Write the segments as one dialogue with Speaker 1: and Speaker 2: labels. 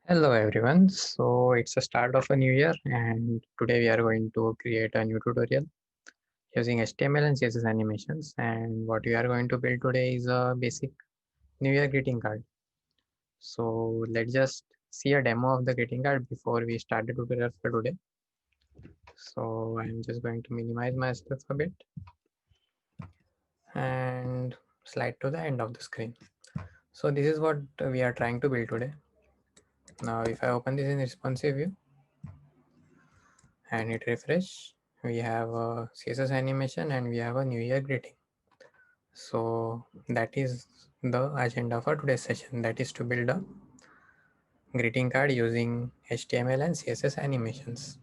Speaker 1: Hello everyone. So it's the start of a new year and today we are going to create a new tutorial using HTML and CSS animations, and what we are going to build today is a basic new year greeting card. So let's just see a demo of the greeting card before we start the tutorial for today. So I'm just going to minimize my stuff a bit and slide to the end of the screen. So this is what we are trying to build today. Now if I open this in responsive view and hit refresh, we have a CSS animation and we have a new year greeting. So that is the agenda for today's session, that is to build a greeting card using HTML and CSS animations.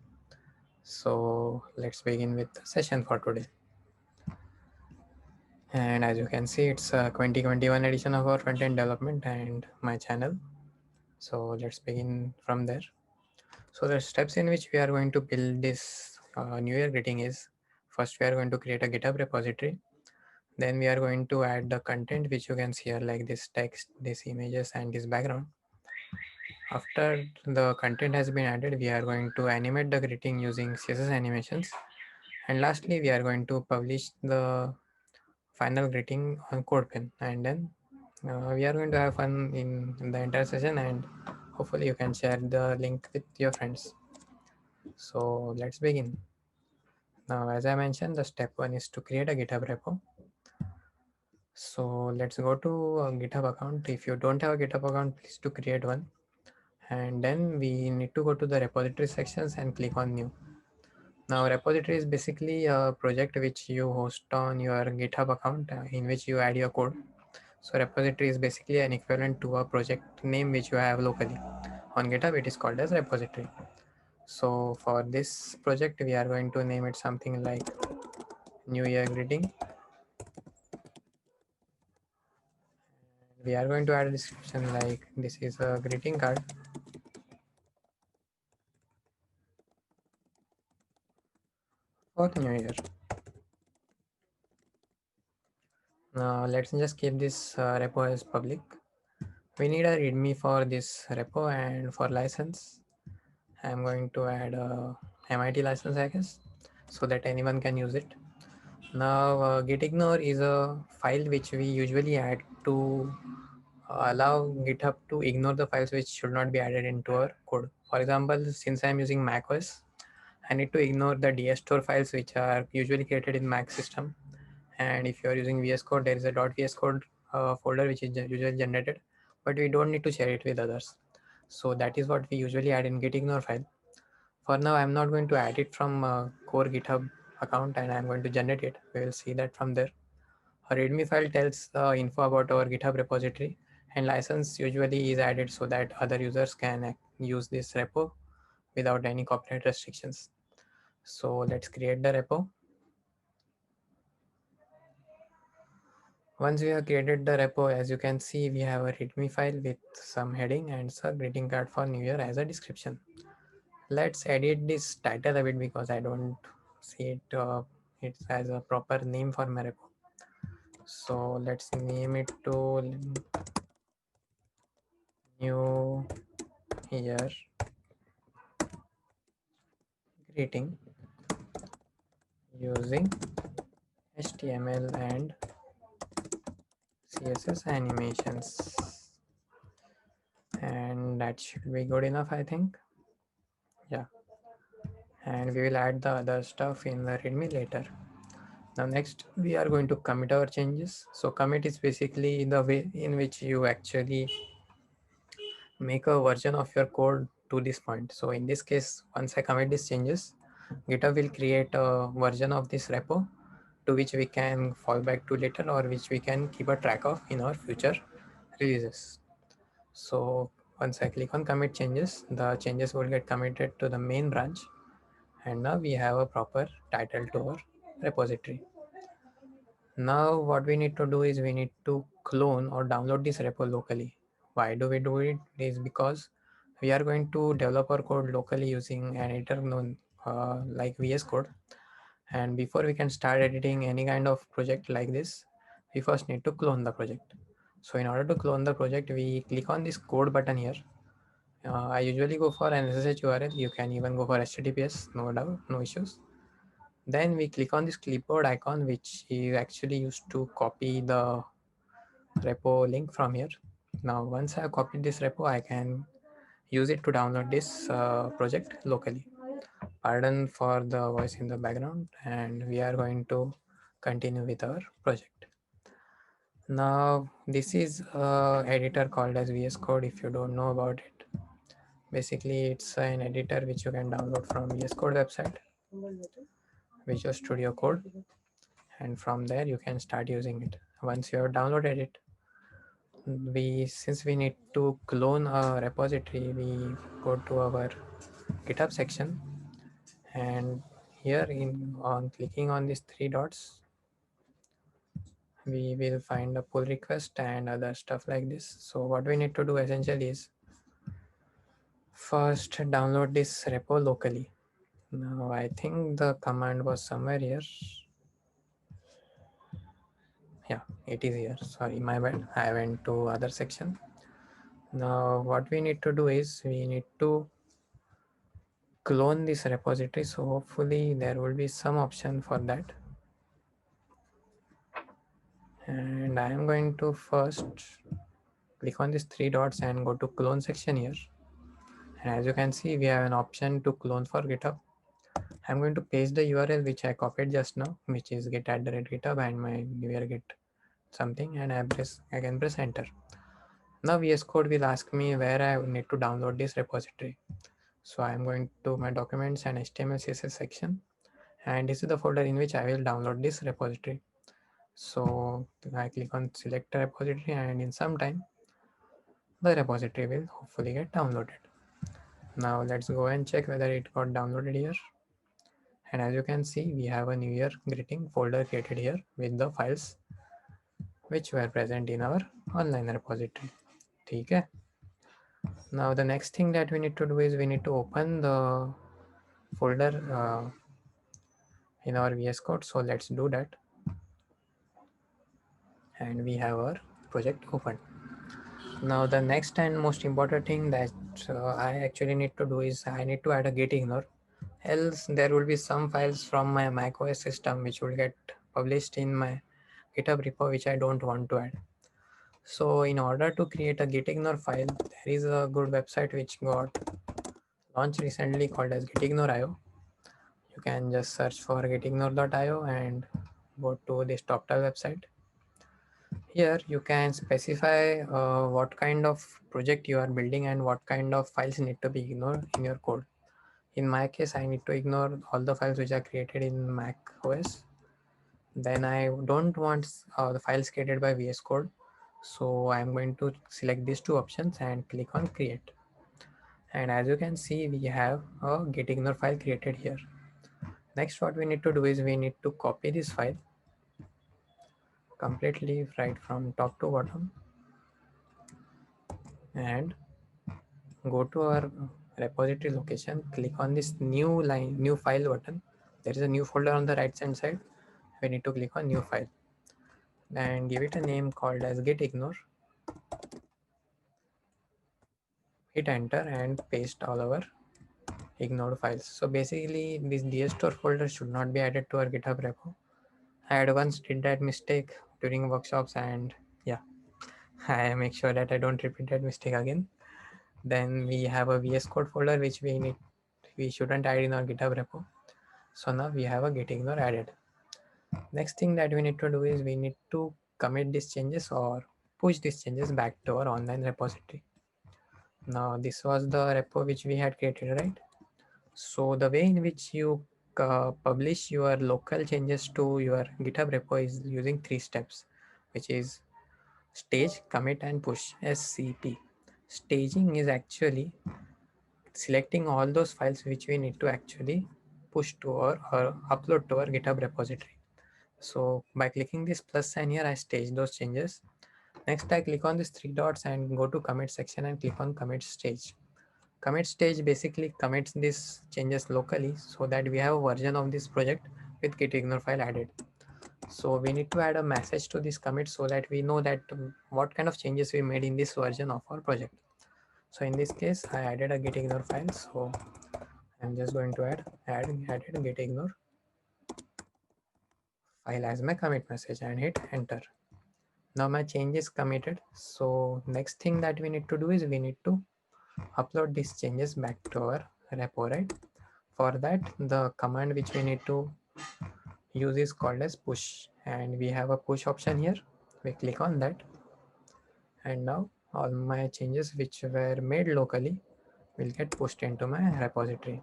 Speaker 1: So let's begin with the session for today. And as you can see, it's a 2021 edition of our front-end development and my channel. So let's begin from there. So the steps in which we are going to build this new year greeting is, first we are going to create a GitHub repository. Then we are going to add the content which you can see here, like this text, these images and this background. After the content has been added, we are going to animate the greeting using CSS animations. And lastly, we are going to publish the final greeting on CodePen. And then we are going to have fun in the entire session, and hopefully you can share the link with your friends. So let's begin. Now, as I mentioned, the step one is to create a GitHub repo. So let's go to a GitHub account. If you don't have a GitHub account, please to create one. And then we need to go to the repository sections and click on new. Now repository is basically a project which you host on your GitHub account in which you add your code. So repository is basically an equivalent to a project name which you have locally. On GitHub it is called as repository. So for this project we are going to name it something like New Year Greeting. We are going to add a description like this is a greeting card for New Year. Now let's just keep this repo as public. We need a readme for this repo, and for license I'm going to add a MIT license, I guess, so that anyone can use it. Now gitignore is a file which we usually add to allow GitHub to ignore the files which should not be added into our code. For example, since I'm using macOS, I need to ignore the dstore files which are usually created in Mac system. And if you are using VS Code, there is a .vs Code folder which is usually generated, but we don't need to share it with others. So that is what we usually add in gitignore file. For now, I'm not going to add it from core GitHub account, and I'm going to generate it. We will see that from there. A README file tells the info about our GitHub repository, and license usually is added so that other users can use this repo without any copyright restrictions. So let's create the repo. Once we have created the repo, as you can see, we have a README file with some heading and a greeting card for New Year as a description. Let's edit this title a bit because I don't see it. It has a proper name for my repo. So let's name it to New Year Greeting using HTML and CSS animations. And that should be good enough, I think. Yeah. And we will add the other stuff in the README later. Now next we are going to commit our changes. So commit is basically the way in which you actually make a version of your code to this point. So in this case, once I commit these changes, GitHub will create a version of this repo to which we can fall back to later, or which we can keep a track of in our future releases. So once I click on commit changes, the changes will get committed to the main branch, and now we have a proper title to our repository. Now what we need to do is we need to clone or download this repo locally. Why do we do it? Is because we are going to develop our code locally using an editor known like VS Code. And before we can start editing any kind of project like this, we first need to clone the project. So in order to clone the project, we click on this code button here, I usually go for an SSH URL. You can even go for HTTPS, no doubt, no issues. Then we click on this clipboard icon, which is actually used to copy the repo link from here. Now, once I have copied this repo, I can use it to download this project locally. Pardon for the voice in the background, and we are going to continue with our project. Now, this is a editor called as VS Code. If you don't know about it, basically it's an editor which you can download from VS Code website, Visual Studio Code, and from there you can start using it. Once you have downloaded it, since we need to clone a repository, we go to our GitHub section, and here in on clicking on these three dots, we will find a pull request and other stuff like this. So what we need to do essentially is first download this repo locally. Now I think the command was somewhere here. Yeah, it is here. Sorry, my bad. I went to other section. Now what we need to do is we need to clone this repository. So hopefully there will be some option for that. And I am going to first click on these three dots and go to clone section here. And as you can see, we have an option to clone for GitHub. I'm going to paste the URL which I copied just now, which is get@github and my newer git something, and I can press enter. Now VS Code will ask me where I need to download this repository. So I'm going to my documents and HTML CSS section, and this is the folder in which I will download this repository. So I click on select repository, and in some time the repository will hopefully get downloaded. Now let's go and check whether it got downloaded here. And as you can see, we have a New Year greeting folder created here with the files which were present in our online repository. Okay. Now the next thing that we need to do is we need to open the folder in our VS Code. So let's do that. And we have our project open. Now the next and most important thing that I actually need to do is I need to add a git ignore. Else there will be some files from my macOS system which will get published in my GitHub repo which I don't want to add. So in order to create a git ignore file, there is a good website which got launched recently called as gitignore.io. You can just search for gitignore.io and go to this TopTal website. Here you can specify what kind of project you are building and what kind of files need to be ignored in your code. In my case, I need to ignore all the files which are created in Mac OS. Then I don't want the files created by VS Code. So I'm going to select these two options and click on create. And as you can see, we have a gitignore file created here. Next, what we need to do is we need to copy this file completely right from top to bottom and go to our repository location, click on this new file button. There is a new folder on the right hand side. We need to click on new file and give it a name called as gitignore. Hit enter and paste all our ignored files. So basically this dstore folder should not be added to our GitHub repo. I had once did that mistake during workshops, and yeah, I make sure that I don't repeat that mistake again. Then we have a VS Code folder which we shouldn't add in our GitHub repo. So now we have a gitignore added. Next thing that we need to do is we need to commit these changes or push these changes back to our online repository. Now this was the repo which we had created, right? So the way in which you publish your local changes to your GitHub repo is using three steps, which is stage, commit, and push, SCP. Staging is actually selecting all those files which we need to actually push to or upload to our GitHub repository. So by clicking this plus sign here, I stage those changes. Next, I click on these three dots and go to commit section and click on commit stage. Commit stage basically commits these changes locally so that we have a version of this project with gitignore file added. So we need to add a message to this commit so that we know that what kind of changes we made in this version of our project. So in this case, I added a gitignore file. So I'm just going to added gitignore file as my commit message and hit enter. Now my change is committed. So next thing that we need to do is we need to upload these changes back to our repo, right? For that, the command which we need to use is called as push, and we have a push option here. We click on that, and now all my changes which were made locally will get pushed into my repository.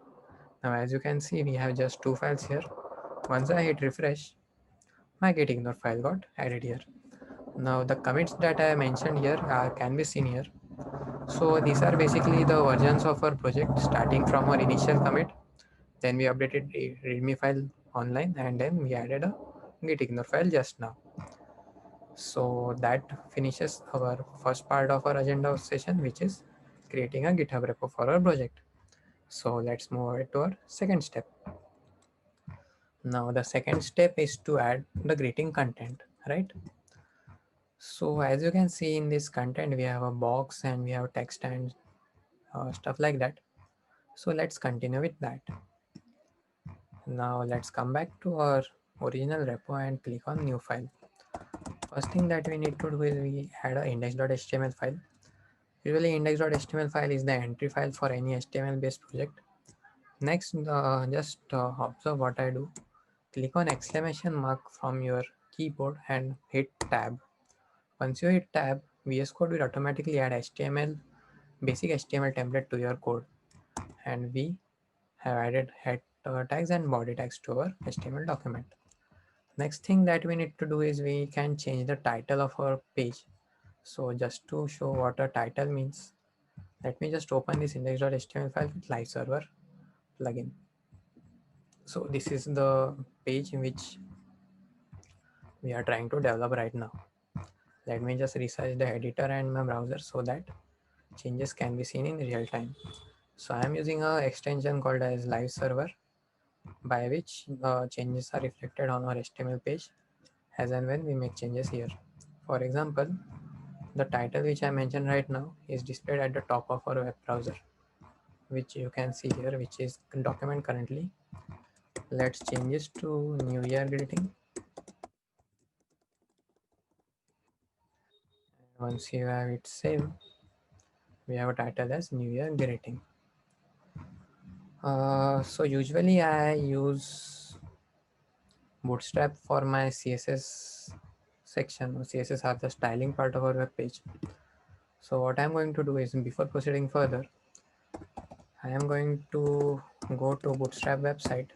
Speaker 1: Now as you can see, we have just two files here. Once I hit refresh, my gitignore file got added here. Now the commits that I mentioned here can be seen here. So these are basically the versions of our project, starting from our initial commit. Then we updated the readme file online, and then we added a gitignore file just now. So that finishes our first part of our agenda session, which is creating a GitHub repo for our project. So let's move over to our second step. Now the second step is to add the greeting content, right? So as you can see in this content, we have a box and we have text and stuff like that. So let's continue with that. Now let's come back to our original repo and click on new file. First thing that we need to do is we add a index.html file. Usually index.html file is the entry file for any HTML based project. Next, just observe what I do. Click on exclamation mark from your keyboard and hit tab. Once you hit tab, VS Code will automatically add HTML, basic HTML template to your code. And we have added head tags and body tags to our HTML document. Next thing that we need to do is we can change the title of our page. So just to show what a title means, let me just open this index.html file with live server plugin. So this is the page in which we are trying to develop right now. Let me just resize the editor and my browser so that changes can be seen in real time. So I am using a extension called as live server, by which changes are reflected on our HTML page as and when we make changes here. For example, the title which I mentioned right now is displayed at the top of our web browser, which you can see here, which is document currently. Let's change this to New Year greeting. Once you have it saved, we have a title as New Year greeting. So usually I use Bootstrap for my CSS section. CSS are the styling part of our web page. So what I'm going to do is, before proceeding further, I am going to go to Bootstrap website,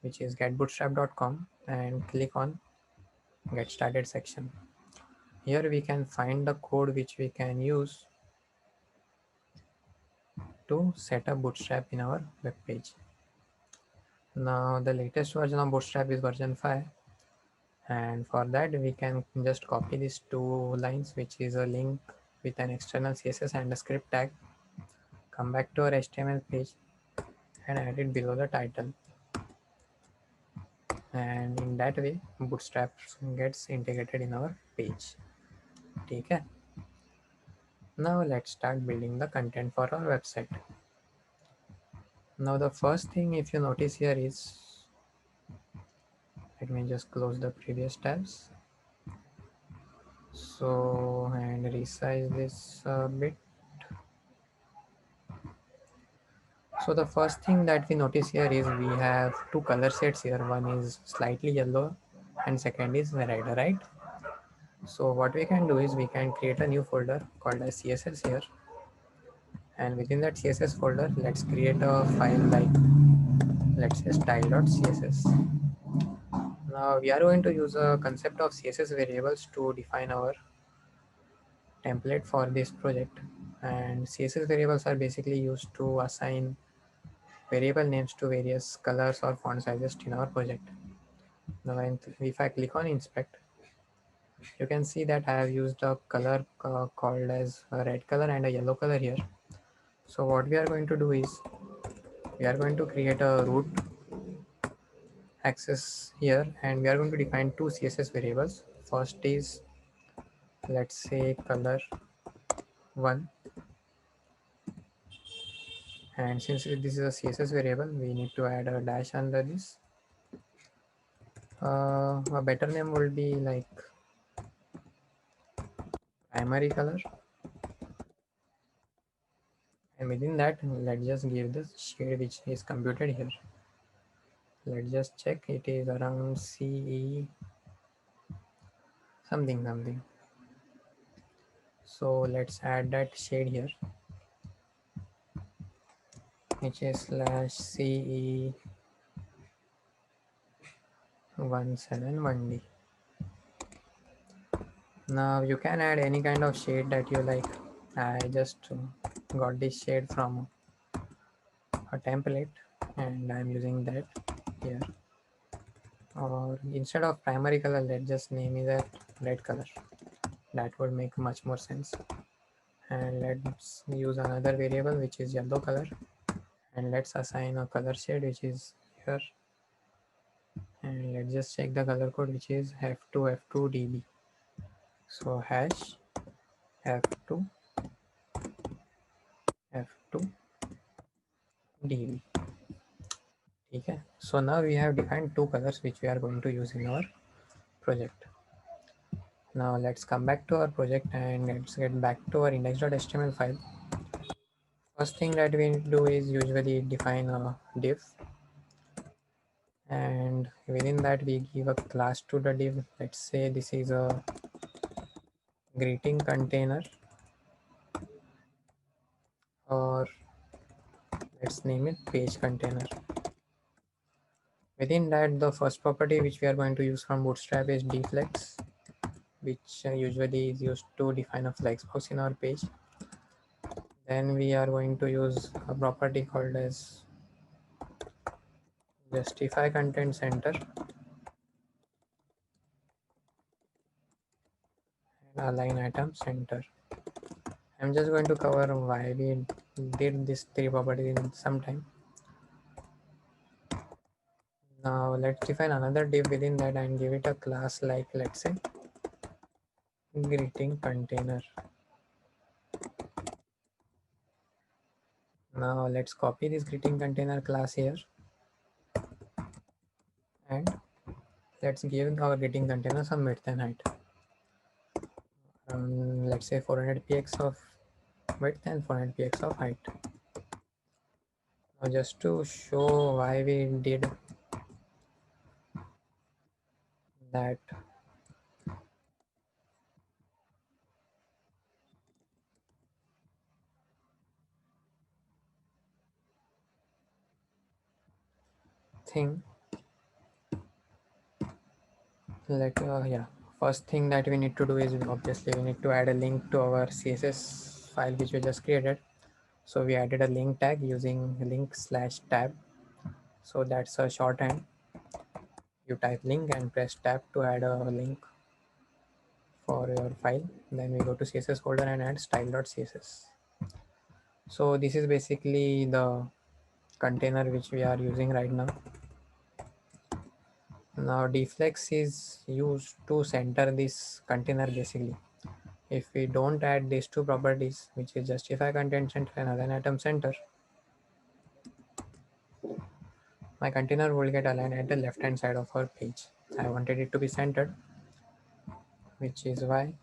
Speaker 1: which is getbootstrap.com, and click on Get Started section. Here we can find the code which we can use to set up Bootstrap in our web page. Now the latest version of Bootstrap is version 5, and for that we can just copy these two lines, which is a link with an external CSS and a script tag, come back to our HTML page and add it below the title, and in that way Bootstrap gets integrated in our page. Okay. Now let's start building the content for our website. Now the first thing, if you notice here, is, let me just close the previous tabs, so, and resize this a bit. So the first thing that we notice here is we have two color sets here. One is slightly yellow and second is red, right? So what we can do is we can create a new folder called as CSS here, and within that CSS folder, let's create a file like, let's say, style.css. Now we are going to use a concept of CSS variables to define our template for this project, and CSS variables are basically used to assign variable names to various colors or font sizes in our project. Now if I click on inspect, you can see that I have used a color called as a red color and a yellow color here. So what we are going to do is we are going to create a root access here, and we are going to define two CSS variables. First is, let's say, color 1, And since this is a CSS variable, we need to add a dash under this. A better name will be like primary color, and within that let's just give the shade which is computed here. Let's just check, it is around CE something something. So let's add that shade here, which is slash CE 171D. Now you can add any kind of shade that you like. I just got this shade from a template and I'm using that here. Or instead of primary color, let's just name it that red color. That would make much more sense. And let's use another variable which is yellow color, and let's assign a color shade which is here, and let's just check the color code which is f2f2db. So hash f2 f2db. Okay, so now we have defined two colors which we are going to use in our project. Now let's come back to our project and let's get back to our index.html file. First thing that we need to do is usually define a div, and within that we give a class to the div. Let's say this is a greeting container, or let's name it page container. Within that, the first property which we are going to use from Bootstrap is dflex, which usually is used to define a flexbox in our page. Then we are going to use a property called as justify content center and align item center. I'm just going to cover why we did these three properties in some time. Now let's define another div within that and give it a class like, let's say, greeting container. Now let's copy this greeting container class here, and let's give our greeting container some width and height. Let's say 400 px of width and 400 px of height. Now just to show why we did that, thing, first thing that we need to do is obviously we need to add a link to our CSS file which we just created. So we added a link tag using link/tab. So that's a shorthand. You type link and press tab to add a link for your file. Then we go to CSS folder and add style.css. So this is basically the container which we are using right now. Now dflex is used to center this container basically. If we don't add these two properties, which is justify content center and align item center, my container will get aligned at the left hand side of our page. I wanted it to be centered, which is why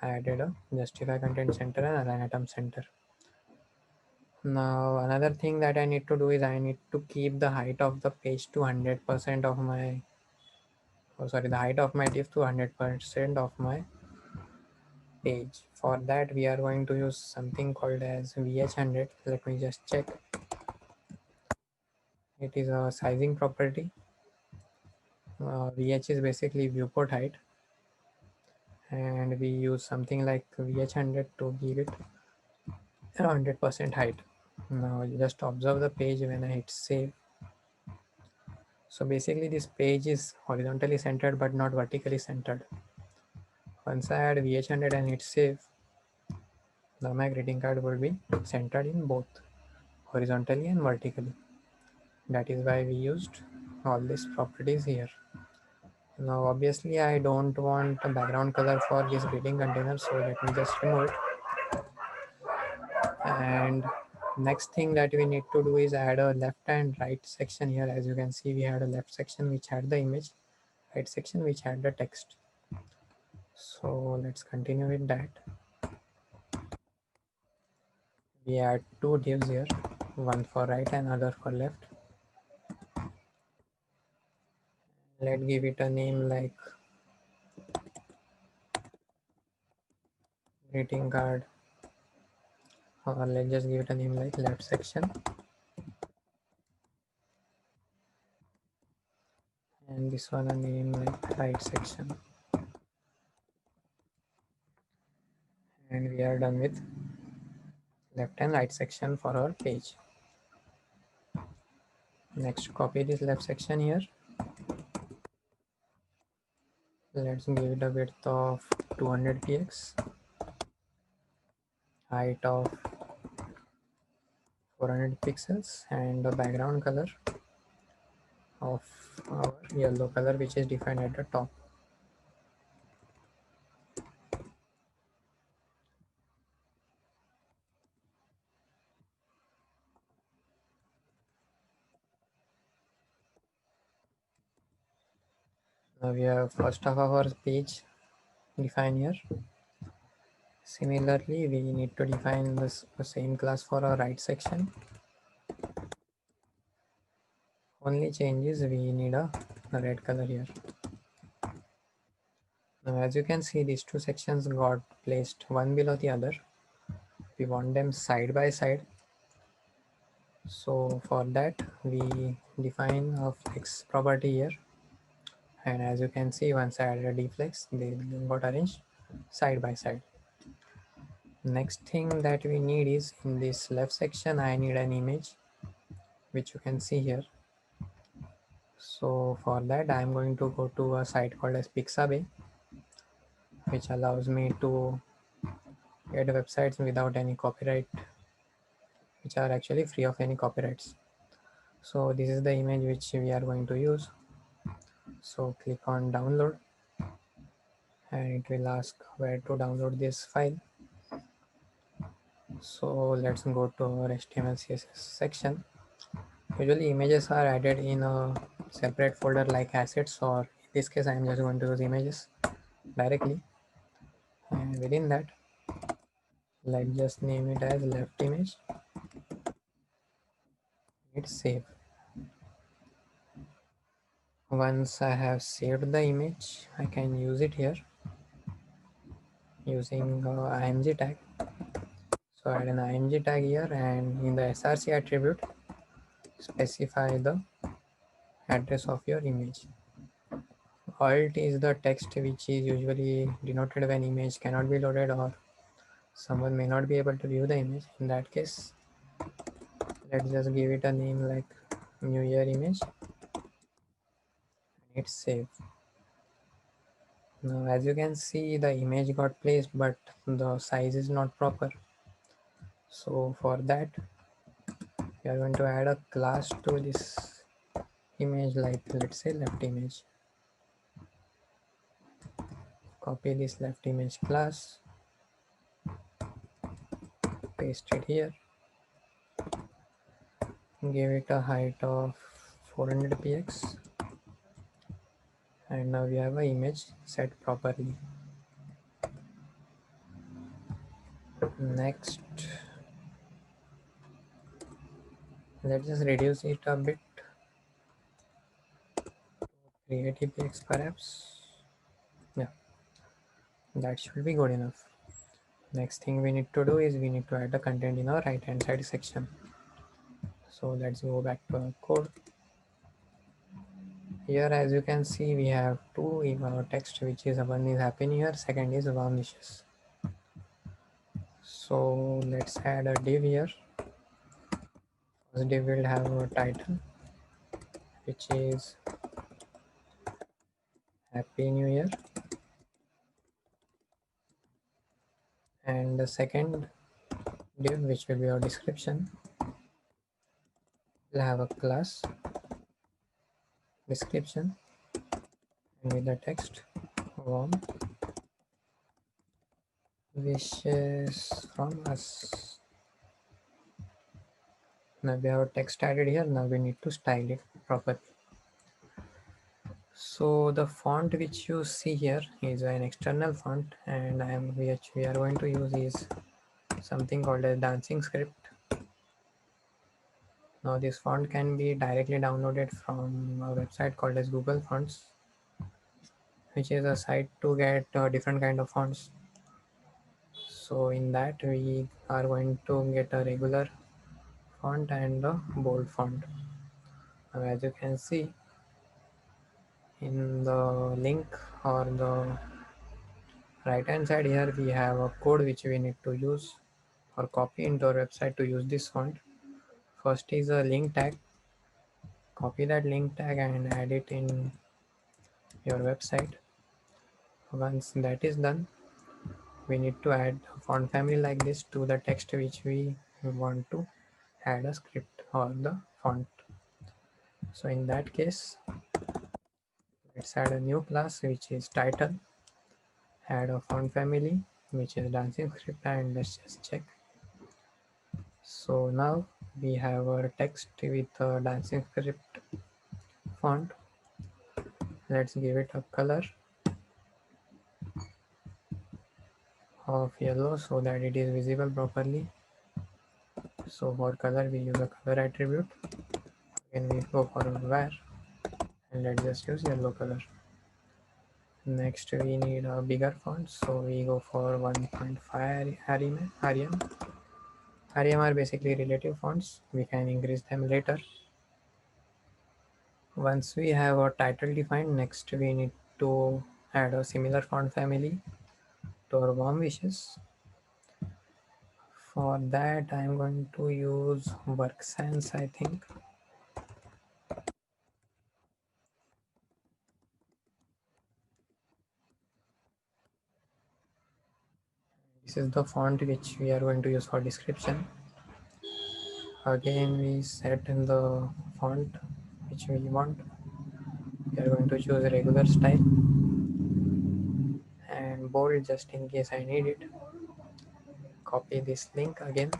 Speaker 1: I added a justify content center and align item center. Now another thing that I need to do is I need to keep the height of the page to 100% of my, the height of my div to 100% of my page. For that we are going to use something called as vh100. Let me just check. It is a sizing property. VH is basically viewport height, and we use something like VH100 to give it 100% height. Now just observe the page when I hit save. So basically this page is horizontally centered but not vertically centered. Once I add VH100 and hit save, now my greeting card will be centered in both horizontally and vertically. That is why we used all these properties here. Now obviously I don't want a background color for this greeting container, so let me just remove it. And Next thing that we need to do is add a left and right section here. As you can see, we had a left section which had the image, right section which had the text. So let's continue with that. We add two divs here, one for right and other for left. Let's give it a name like greeting card, or let's just give it a name like left section, and this one a name like right section. And we are done with left and right section for our page. Next, copy this left section here. Let's give it a width of 200 px, height of 400 pixels, and the background color of our yellow color, which is defined at the top. Now we have first half of our page defined here. Similarly, we need to define this the same class for our right section. Only change is we need a red color here. Now as you can see, these two sections got placed one below the other. We want them side by side. So for that we define a flex property here. And as you can see, once I added a deflex, they got arranged side by side. Next thing that we need is in this left section, I need an image, which you can see here. So for that, I'm going to go to a site called as Pixabay, which allows me to get websites without any copyright, which are actually free of any copyrights. So this is the image which we are going to use. So click on download, and it will ask where to download this file. So let's go to our HTML CSS section. Usually images are added in a separate folder like assets, or in this case I am just going to use images directly. And within that, let's just name it as left image. Hit save. Once I have saved the image, I can use it here using img tag. So add an img tag here, and in the src attribute specify the address of your image. Alt is the text which is usually denoted when image cannot be loaded or someone may not be able to view the image. In that case, let's just give it a name like new year image. Hit save. Now as you can see, the image got placed but the size is not proper. So for that, we are going to add a class to this image, like let's say left image. Copy this left image class, paste it here, give it a height of 400 px, and now we have an image set properly. Next, let's just reduce it a bit, 380 px perhaps. Yeah, that should be good enough. Next thing we need to do is we need to add the content in our right hand side section. So let's go back to our code. Here as you can see, we have two text, which is one is happy new year, second is warm wishes. So let's add a div here. First div will have a title, which is happy new year, and the second div, which will be our description, will have a class description, and with the text warm wishes from us. Now we have text added here. Now we need to style it properly. So the font which you see here is an external font, and which we are going to use is something called as Dancing Script. Now this font can be directly downloaded from a website called as Google Fonts, which is a site to get different kind of fonts. So in that we are going to get a regular font and a bold font. Now as you can see in the link or the right hand side here, we have a code which we need to use or copy into our website to use this font. First is a link tag. Copy that link tag and add it in your website. Once that is done, we need to add a font family like this to the text which we want to add a script or the font. So in that case, let's add a new class which is title, add a font family which is dancing script, and let's just check. So now we have our text with a dancing script font. Let's give it a color of yellow so that it is visible properly. So for color we use a color attribute. Again we go for var and let's just use yellow color. Next we need a bigger font, so we go for 1.5 Arial. Arial are basically relative fonts. We can increase them later. Once we have our title defined, next we need to add a similar font family to our warm wishes. For that I'm going to use Worksens, I think. This is the font which we are going to use for description. Again we set in the font which we want. We are going to choose a regular style and bold just in case I need it. Copy this link again,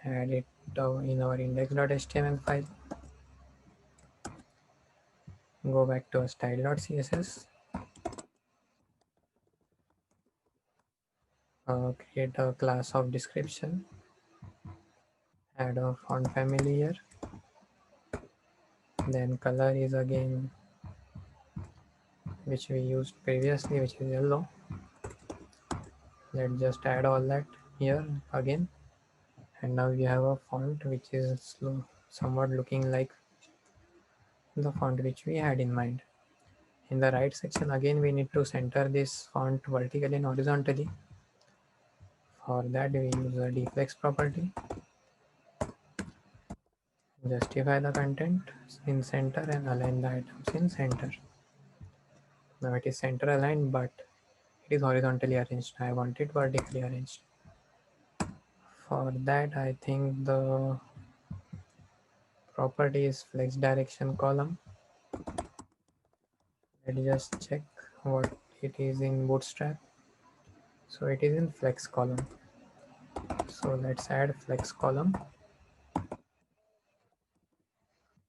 Speaker 1: add it in our index.html file, go back to style.css, create a class of description, add a font family here, then color is again which we used previously, which is yellow. Let's just add all that here again, and now we have a font which is somewhat looking like the font which we had in mind. In the right section again we need to center this font vertically and horizontally. For that we use a deflex property, justify the content in center and align the items in center. Now it is center aligned but it is horizontally arranged. I want it vertically arranged. For that I think the property is flex direction column. Let's just check what it is in Bootstrap. So it is in flex column. So let's add flex column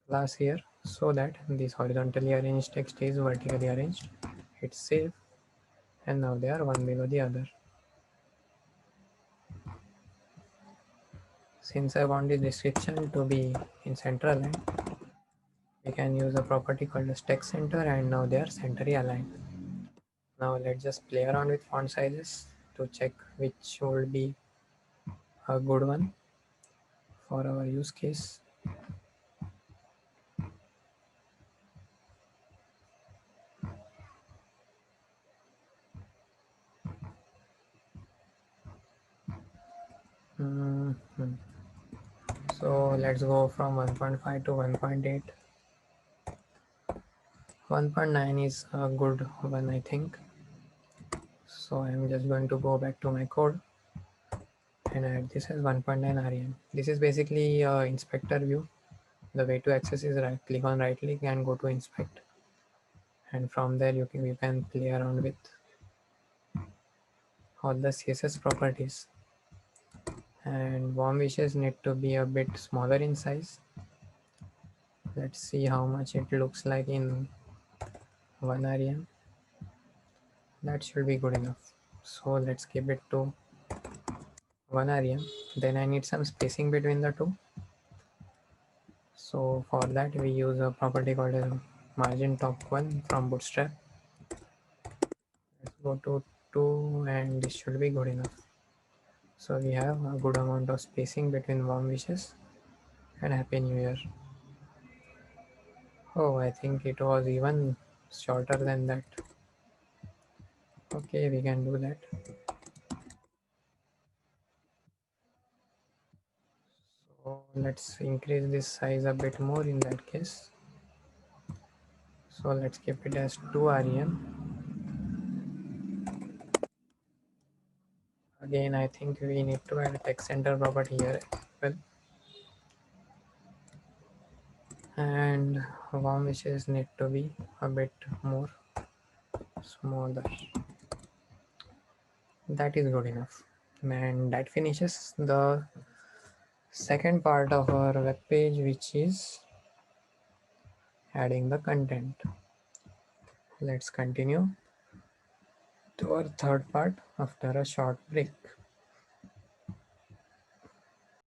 Speaker 1: class here so that this horizontally arranged text is vertically arranged. Hit save, and now they are one below the other. Since I want the description to be in center aligned, we can use a property called as text center, and now they are centrally aligned. Now let's just play around with font sizes to check which would be a good one for our use case. Mhm. So let's go from 1.5 to 1.8. 1.9 is a good one, I think. So I'm just going to go back to my code and add this as 1.9 REM. This is basically inspector view. The way to access is click on right click and go to inspect, and from there you can play around with all the CSS properties. and warm wishes need to be a bit smaller in size. Let's see how much it looks like in 1 rem. That should be good enough. So let's keep it to 1 rem. Then I need some spacing between the two. So for that we use a property called as margin top 1 from Bootstrap. Let's go to 2 and this should be good enough. So we have a good amount of spacing between warm wishes and Happy New Year. Oh, I think it was even shorter than that. Okay, we can do that. So let's increase this size a bit more in that case. So let's keep it as 2 rem. Again, I think we need to add a text center property here as well. And warm wishes need to be a bit more smaller. That is good enough. And that finishes the second part of our web page, which is adding the content. Let's continue to our third part after a short break.